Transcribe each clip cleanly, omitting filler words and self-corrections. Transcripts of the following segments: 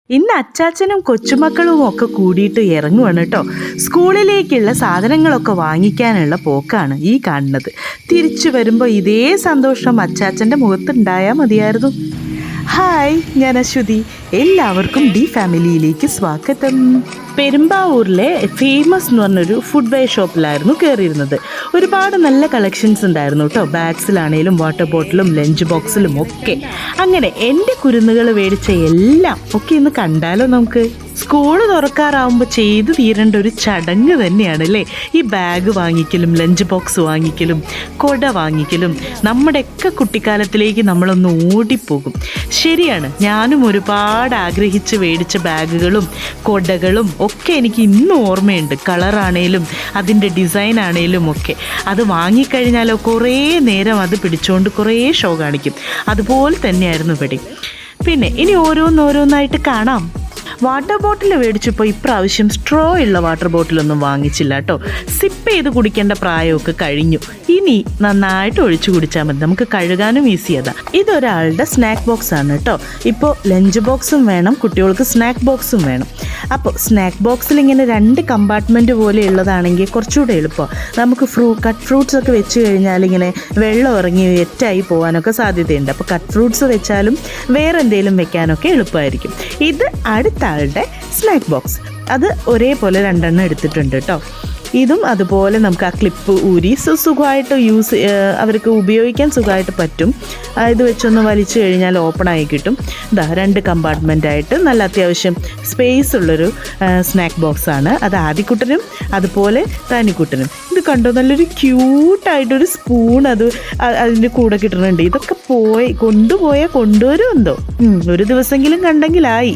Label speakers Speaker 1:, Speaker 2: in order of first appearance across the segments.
Speaker 1: ഇന്ന് അച്ചാച്ചനും കൊച്ചുമക്കളും ഒക്കെ കൂടിയിട്ട് ഇറങ്ങുവാണ് കേട്ടോ. സ്കൂളിലേക്കുള്ള സാധനങ്ങളൊക്കെ വാങ്ങിക്കാനുള്ള പോക്കാണ് ഈ കാണുന്നത്. തിരിച്ചു വരുമ്പോൾ ഇതേ സന്തോഷം അച്ചാച്ചൻ്റെ മുഖത്തുണ്ടായാൽ മതിയായിരുന്നു. ഹായ്, ഞാൻ അശ്വതി. എല്ലാവർക്കും ഡി ഫാമിലിയിലേക്ക് സ്വാഗതം. പെരുമ്പാവൂരിലെ ഫേമസ് എന്ന് പറഞ്ഞൊരു ഫുഡ് വെയർ ഷോപ്പിലായിരുന്നു കയറിയിരുന്നത്. ഒരുപാട് നല്ല കളക്ഷൻസ് ഉണ്ടായിരുന്നു കേട്ടോ. ബാഗ്സിലാണേലും വാട്ടർ ബോട്ടിലും ലഞ്ച് ബോക്സിലും ഒക്കെ. അങ്ങനെ എൻ്റെ കുരുന്നുകൾ മേടിച്ച എല്ലാം ഒക്കെ ഇന്ന് കണ്ടാലോ നമുക്ക്. സ്കൂള് തുറക്കാറാവുമ്പോൾ ചെയ്തു തീരേണ്ട ഒരു ചടങ്ങ് തന്നെയാണ് അല്ലേ ഈ ബാഗ് വാങ്ങിക്കലും ലഞ്ച് ബോക്സ് വാങ്ങിക്കലും കൊട വാങ്ങിക്കലും. നമ്മുടെയൊക്കെ കുട്ടിക്കാലത്തിലേക്ക് നമ്മളൊന്ന് ഓടിപ്പോകും. ശരിയാണ്, ഞാനും ഒരുപാട് ആഗ്രഹിച്ച് മേടിച്ച ബാഗുകളും കൊടകളും ഒക്കെ എനിക്ക് ഇന്നും ഓർമ്മയുണ്ട്. കളറാണേലും അതിൻ്റെ ഡിസൈൻ ആണേലും ഒക്കെ. അത് വാങ്ങിക്കഴിഞ്ഞാലോ കുറേ നേരം അത് പിടിച്ചുകൊണ്ട് കുറേ ഷോ കാണിക്കും. അതുപോലെ തന്നെയായിരുന്നു ഇവിടെ. പിന്നെ ഇനി ഓരോന്നോരോന്നായിട്ട് കാണാം. വാട്ടർ ബോട്ടിൽ മേടിച്ചപ്പോൾ ഇപ്രാവശ്യം സ്ട്രോ ഉള്ള വാട്ടർ ബോട്ടിലൊന്നും വാങ്ങിച്ചില്ല കേട്ടോ. സിപ്പ് ചെയ്ത് കുടിക്കേണ്ട പ്രായമൊക്കെ കഴിഞ്ഞു. ഇനി നന്നായിട്ട് ഒഴിച്ചു കുടിച്ചാൽ മതി. നമുക്ക് കഴുകാനും ഈസി അതാ. ഇതൊരാളുടെ സ്നാക്ക് ബോക്സ് ആണ് കേട്ടോ. ഇപ്പോൾ ലഞ്ച് ബോക്സും വേണം, കുട്ടികൾക്ക് സ്നാക്ക് ബോക്സും വേണം. അപ്പോൾ സ്നാക്ക് ബോക്സിൽ ഇങ്ങനെ 2 കമ്പാർട്ട്മെൻറ്റ് പോലെ ഉള്ളതാണെങ്കിൽ കുറച്ചുകൂടെ എളുപ്പം. നമുക്ക് കട്ട് ഫ്രൂട്ട്സ് ഒക്കെ വെച്ച് കഴിഞ്ഞാൽ ഇങ്ങനെ വെള്ളം ഇറങ്ങി വെറ്റായി പോകാനൊക്കെ സാധ്യതയുണ്ട്. അപ്പോൾ കട്ട് ഫ്രൂട്ട്സ് വെച്ചാലും വേറെ എന്തെങ്കിലും വെക്കാനൊക്കെ എളുപ്പമായിരിക്കും. ഇത് അടുത്ത ആളുടെ സ്നാക്ക് ബോക്സ്. അത് ഒരേപോലെ 2 എടുത്തിട്ടുണ്ട് കേട്ടോ. ഇതും അതുപോലെ നമുക്ക് ആ ക്ലിപ്പ് ഊരി സുഖമായിട്ട് അവർക്ക് ഉപയോഗിക്കാൻ സുഖമായിട്ട് പറ്റും. ഇത് വെച്ചൊന്ന് വലിച്ചു കഴിഞ്ഞാൽ ഓപ്പണായി കിട്ടും. 2 കമ്പാർട്ട്മെൻറ്റായിട്ട് നല്ല അത്യാവശ്യം സ്പേസ് ഉള്ളൊരു സ്നാക്ക് ബോക്സാണ്. അത് ആദിക്കുട്ടനും അതുപോലെ താനിക്കുട്ടനും. ഇത് കണ്ടോ, നല്ലൊരു ക്യൂട്ടായിട്ടൊരു സ്പൂൺ അതിൻ്റെ കൂടെ കിട്ടുന്നുണ്ട്. ഇതൊക്കെ കൊണ്ടുപോയാൽ കൊണ്ടുവരുമെന്തോ. ഒരു ദിവസമെങ്കിലും കണ്ടെങ്കിലായി.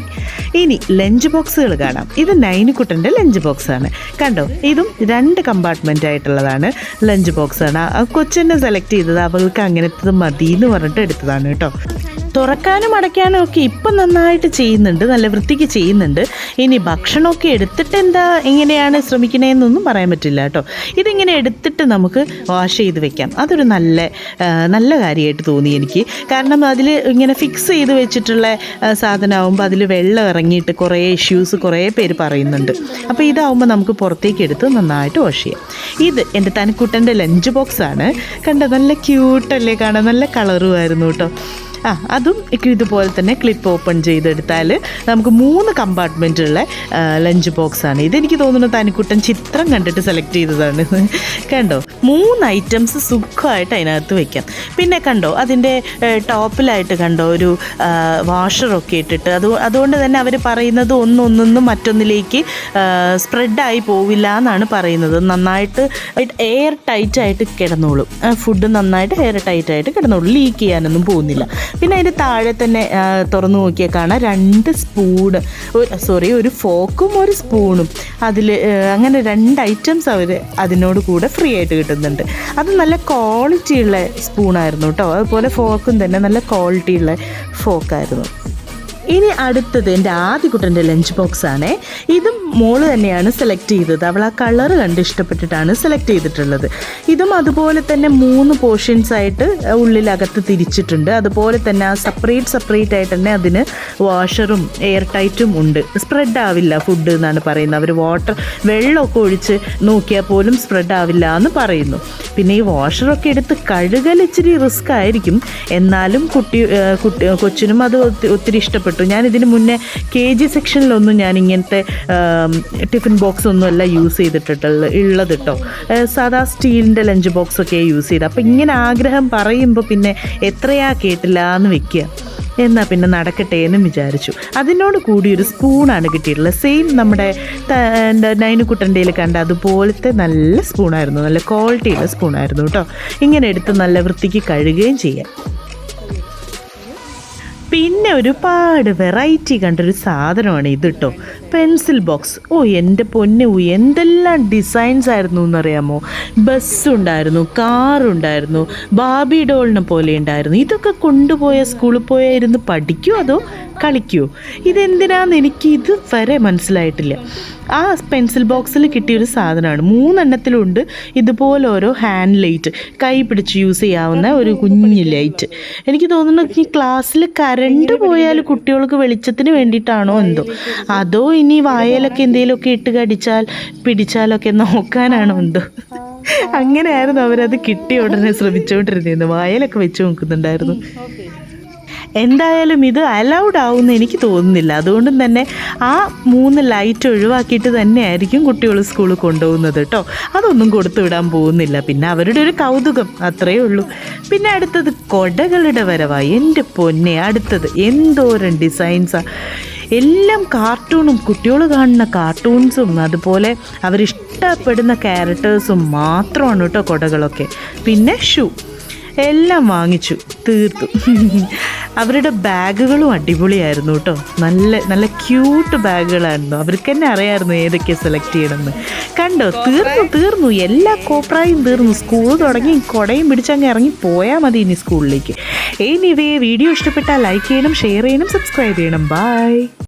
Speaker 1: ഇനി ലഞ്ച് ബോക്സുകൾ കാണാം. ഇത് നൈനിക്കുട്ടൻ്റെ ലഞ്ച് ബോക്സാണ്. കണ്ടോ, ഇതും 2 കമ്പാർട്ട്മെൻ്റ് ആയിട്ടുള്ളതാണ് ലഞ്ച് ബോക്സാണ്. കൊച്ചെന്നെ സെലക്ട് ചെയ്തത് അവൾക്ക് അങ്ങനത്തത് മതി എന്ന് പറഞ്ഞിട്ട് എടുത്തതാണ് കേട്ടോ. തുറക്കാനും അടയ്ക്കാനും ഒക്കെ ഇപ്പം നന്നായിട്ട് ചെയ്യുന്നുണ്ട്, നല്ല വൃത്തിക്ക് ചെയ്യുന്നുണ്ട്. ഇനി ഭക്ഷണമൊക്കെ എടുത്തിട്ട് എങ്ങനെയാണ് ശ്രമിക്കണേന്നൊന്നും പറയാൻ പറ്റില്ല കേട്ടോ. ഇതിങ്ങനെ എടുത്തിട്ട് നമുക്ക് വാഷ് ചെയ്ത് വെക്കാം. അതൊരു നല്ല കാര്യമായിട്ട് തോന്നി എനിക്ക്. കാരണം അതിൽ ഇങ്ങനെ ഫിക്സ് ചെയ്ത് വെച്ചിട്ടുള്ള സാധനമാകുമ്പോൾ അതിൽ വെള്ളം ഇറങ്ങിയിട്ട് കുറേ ഇഷ്യൂസ് കുറേ പേര് പറയുന്നുണ്ട്. അപ്പോൾ ഇതാവുമ്പോൾ നമുക്ക് പുറത്തേക്ക് എടുത്ത് നന്നായിട്ട് വാഷ് ചെയ്യാം. ഇത് എൻ്റെ തനിക്കുട്ടൻ്റെ ലഞ്ച് ബോക്സാണ്. കണ്ടോ, നല്ല ക്യൂട്ടല്ലേ കാണാൻ, നല്ല കളറുമായിരുന്നു കേട്ടോ. അതും ഇതുപോലെ തന്നെ ക്ലിപ്പ് ഓപ്പൺ ചെയ്തെടുത്താൽ നമുക്ക് 3 കമ്പാർട്ട്മെൻറ്റുള്ള ലഞ്ച് ബോക്സാണ്. ഇതെനിക്ക് തോന്നുന്നു തനിക്കുട്ടൻ ചിത്രം കണ്ടിട്ട് സെലക്ട് ചെയ്തതാണ്. കണ്ടോ, 3 ഐറ്റംസ് സുഖമായിട്ട് അതിനകത്ത് വയ്ക്കാം. പിന്നെ കണ്ടോ, അതിൻ്റെ ടോപ്പിലായിട്ട് കണ്ടോ ഒരു വാഷറൊക്കെ ഇട്ടിട്ട്. അതുകൊണ്ട് തന്നെ അവർ പറയുന്നത് ഒന്നൊന്നും മറ്റൊന്നിലേക്ക് സ്പ്രെഡായി പോവില്ല എന്നാണ് പറയുന്നത്. നന്നായിട്ട് എയർ ടൈറ്റായിട്ട് കിടന്നോളും. ഫുഡ് നന്നായിട്ട് എയർ ടൈറ്റായിട്ട് കിടന്നോളും. ലീക്ക് ചെയ്യാനൊന്നും പോകുന്നില്ല. പിന്നെ അതിൻ്റെ താഴെ തന്നെ തുറന്നു നോക്കിയാൽ കാണാം 2 സ്പൂണ്, ഒരു ഫോക്കും ഒരു സ്പൂണും. അങ്ങനെ 2 ഐറ്റംസ് അവർ അതിനോട് കൂടെ ഫ്രീ ആയിട്ട് കിട്ടുന്നുണ്ട്. അത് നല്ല ക്വാളിറ്റിയുള്ള സ്പൂണായിരുന്നു കേട്ടോ. അതുപോലെ ഫോക്കും തന്നെ നല്ല ക്വാളിറ്റിയുള്ള ഫോക്കായിരുന്നു. ഇനി അടുത്തത് എൻ്റെ ആദിക്കുട്ടൻ്റെ ലഞ്ച് ബോക്സാണേ. ഇതും മോള് തന്നെയാണ് സെലക്ട് ചെയ്തത്. അവൾ ആ കളറ് കണ്ട് ഇഷ്ടപ്പെട്ടിട്ടാണ് സെലക്ട് ചെയ്തിട്ടുള്ളത്. ഇതും അതുപോലെ തന്നെ 3 പോർഷൻസ് ആയിട്ട് ഉള്ളിലകത്ത് തിരിച്ചിട്ടുണ്ട്. അതുപോലെ തന്നെ ആ സെപ്പറേറ്റ് ആയിട്ട് തന്നെ അതിന് വാഷറും എയർ ടൈറ്റും ഉണ്ട്. സ്പ്രെഡ് ആവില്ല ഫുഡ് എന്നാണ് പറയുന്നത്. അവർ വെള്ളമൊക്കെ ഒഴിച്ച് നോക്കിയാൽ പോലും സ്പ്രെഡ് ആവില്ല എന്ന് പറയുന്നു. പിന്നെ ഈ വാഷറൊക്കെ എടുത്ത് കഴുകൽ ഇച്ചിരി റിസ്ക് ആയിരിക്കും. എന്നാലും കൊച്ചിനും അത് ഒത്തിരി ഇഷ്ടപ്പെട്ടു. ഞാൻ ഇതിന് മുന്നേ KG സെക്ഷനിലൊന്നും ഞാൻ ഇങ്ങനത്തെ ടിഫിൻ ബോക്സ് ഒന്നുമല്ല യൂസ് ഉള്ളത് കേട്ടോ. സാധാ സ്റ്റീലിൻ്റെ ലഞ്ച് ബോക്സൊക്കെ യൂസ് ചെയ്ത്. അപ്പോൾ ഇങ്ങനെ ആഗ്രഹം പറയുമ്പോൾ പിന്നെ എത്രയാ കേട്ടില്ല എന്ന് വെക്കുക. എന്നാൽ പിന്നെ നടക്കട്ടെ എന്നും വിചാരിച്ചു. അതിനോട് കൂടി ഒരു സ്പൂണാണ് കിട്ടിയിട്ടുള്ളത്. സെയിം നമ്മുടെ നൈനുക്കുട്ടൻ്റെ കണ്ട അതുപോലത്തെ നല്ല സ്പൂണായിരുന്നു. നല്ല ക്വാളിറ്റിയുള്ള സ്പൂണായിരുന്നു കേട്ടോ. ഇങ്ങനെ എടുത്ത് നല്ല വൃത്തിക്ക് കഴുകുകയും ചെയ്യാം. പിന്നെ ഒരുപാട് വെറൈറ്റി കണ്ടൊരു സാധനമാണ് ഇത് കേട്ടോ. Pencil box. എൻ്റെ പൊന്നെ, എന്തെല്ലാം ഡിസൈൻസ് ആയിരുന്നു എന്നറിയാമോ. ബസ്സുണ്ടായിരുന്നു, കാറുണ്ടായിരുന്നു, ബാർബി ഡോളിനെ പോലെ ഉണ്ടായിരുന്നു. ഇതൊക്കെ കൊണ്ടുപോയ സ്കൂളിൽ പോയാൽ ഇരുന്ന് പഠിക്കുമോ അതോ കളിക്കുമോ? ഇതെന്തിനാന്ന് എനിക്ക് ഇതുവരെ മനസ്സിലായിട്ടില്ല. ആ പെൻസിൽ ബോക്സിൽ കിട്ടിയൊരു സാധനമാണ്. 3 എണ്ണത്തിലുണ്ട് ഇതുപോലെ ഓരോ ഹാൻഡ് ലൈറ്റ്, കൈ പിടിച്ച് യൂസ് ചെയ്യാവുന്ന ഒരു കുഞ്ഞ് ലൈറ്റ്. എനിക്ക് തോന്നുന്നു ഈ ക്ലാസ്സിൽ കറണ്ട് പോയാൽ കുട്ടികൾക്ക് വെളിച്ചത്തിന് വേണ്ടിയിട്ടാണോ എന്തോ, അതോ ഇനി വായലൊക്കെ എന്തെങ്കിലുമൊക്കെ ഇട്ട് പിടിച്ചാലൊക്കെ നോക്കാനാണോ എന്തോ. അങ്ങനെയായിരുന്നു അവരത് കിട്ടിയ ഉടനെ ശ്രമിച്ചുകൊണ്ടിരുന്നത്. വായലൊക്കെ വെച്ച് നോക്കുന്നുണ്ടായിരുന്നു. എന്തായാലും ഇത് അലൗഡ് ആവുമെന്ന് എനിക്ക് തോന്നുന്നില്ല. അതുകൊണ്ടും തന്നെ ആ 3 ലൈറ്റ് ഒഴിവാക്കിയിട്ട് തന്നെയായിരിക്കും കുട്ടികൾ സ്കൂളിൽ കൊണ്ടുപോകുന്നത് കേട്ടോ. അതൊന്നും കൊടുത്തു വിടാൻ പോകുന്നില്ല. പിന്നെ അവരുടെ ഒരു കൗതുകം, അത്രയേ ഉള്ളൂ. പിന്നെ അടുത്തത് കൊടകളുടെ വരവായി. എൻ്റെ പൊന്നെ, അടുത്തത് എന്തോരം ഡിസൈൻസാണ്. എല്ലാം കാർട്ടൂണും, കുട്ടികൾ കാണുന്ന കാർട്ടൂൺസും അതുപോലെ അവരിഷ്ടപ്പെടുന്ന ക്യാരക്ടേഴ്സും മാത്രമാണ് കേട്ടോ കൊടകളൊക്കെ. പിന്നെ ഷൂ എല്ലാം വാങ്ങിച്ചു തീർത്തു. അവരുടെ ബാഗുകളും അടിപൊളിയായിരുന്നു കേട്ടോ. നല്ല നല്ല ക്യൂട്ട് ബാഗുകളായിരുന്നു. അവർക്ക് തന്നെ അറിയാമായിരുന്നു ഏതൊക്കെ സെലക്ട് ചെയ്യണമെന്ന്. കണ്ടോ, തീർന്നു എല്ലാ കോപ്രായും തീർന്നു. സ്കൂൾ തുടങ്ങി കുടയും പിടിച്ചങ്ങ് ഇറങ്ങി പോയാൽ മതി ഇനി സ്കൂളിലേക്ക്. എനിവേ, വീഡിയോ ഇഷ്ടപ്പെട്ടാൽ ലൈക്ക് ചെയ്യണം, ഷെയർ ചെയ്യണം, സബ്സ്ക്രൈബ് ചെയ്യണം. ബൈ.